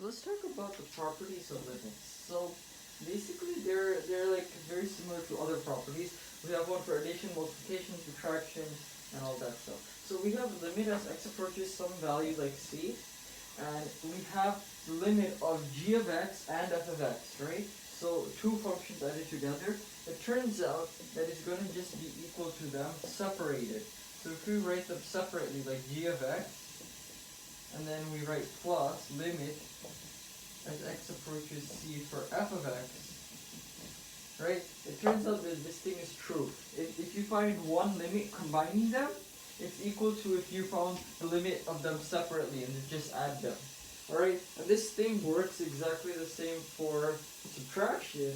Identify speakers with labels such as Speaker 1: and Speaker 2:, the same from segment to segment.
Speaker 1: Let's talk about the properties of limits. So basically they're like very similar to other properties. We have one for addition, multiplication, subtraction, and all that stuff. So we have limit as x approaches some value like c, and we have the limit of g of x and f of x, right? So two functions added together. It turns out that it's going to just be equal to them separated. So if we write them separately like g of x, and then we write plus limit as x approaches c for f of x, right? It turns out that this thing is true. If you find one limit combining them, it's equal to if you found the limit of them separately and just add them. Alright? And this thing works exactly the same for subtraction.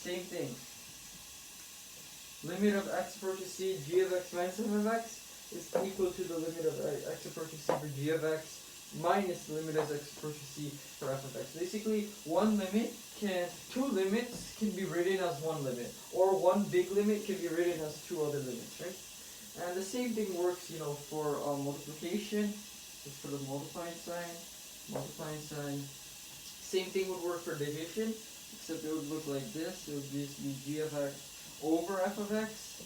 Speaker 1: Same thing. Limit of x approaches c, g of x minus f of x is equal to the limit of x approaches c for g of x minus the limit as x approaches c for f of x. Basically, two limits can be written as one limit, or one big limit can be written as two other limits, right? And the same thing works, for multiplication. Just for the multiplying sign. Same thing would work for division, except it would look like this. It would just be g of x over f of x.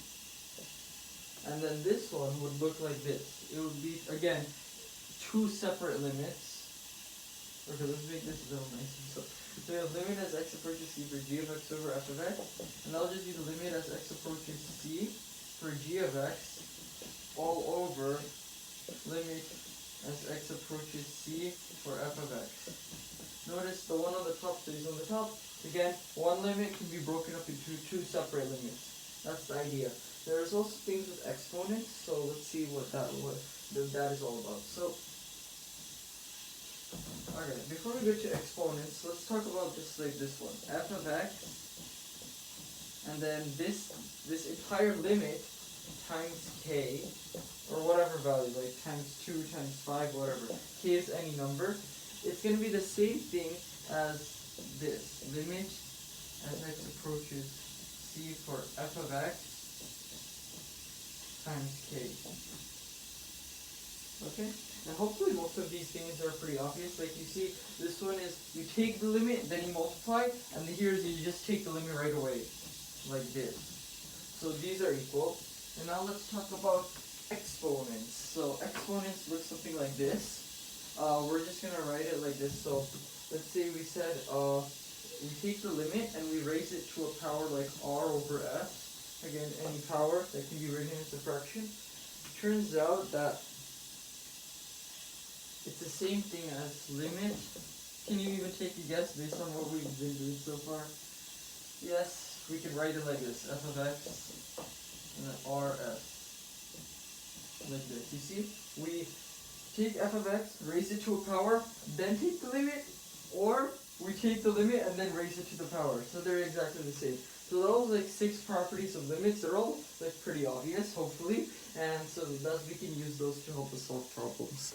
Speaker 1: And then this one would look like this. It would be, again, two separate limits. Okay, let's make this a little nicer. So we have limit as x approaches c for g of x over f of x, and that'll just be the limit as x approaches c for g of x all over limit as x approaches c for f of x. Notice the one on the top stays on the top. Again, one limit can be broken up into two separate limits. That's the idea. There's also things with exponents, so let's see what that is all about. So, alright, before we go to exponents, let's talk about just like this one. F of x, and then this entire limit times k, or whatever value, like times 2, times 5, whatever. K is any number. It's going to be the same thing as this. Limit as x approaches c for f of x times k. Okay? And hopefully most of these things are pretty obvious. Like you see, this one is you take the limit, then you multiply, and here is you just take the limit right away. Like this. So these are equal. And now let's talk about exponents. So exponents look something like this. We're just going to write it like this. So let's say we said we take the limit and we raise it to a power like r over s. Again, any power that can be written as a fraction. Turns out that it's the same thing as limit. Can you even take a guess based on what we've been doing so far? Yes, we can write it like this. F of x and then rs. Like this. You see? We take f of x, raise it to a power, then take the limit, or we take the limit and then raise it to the power. So they're exactly the same. So those like 6 properties of limits, they're all like pretty obvious, hopefully, and so thus we can use those to help us solve problems.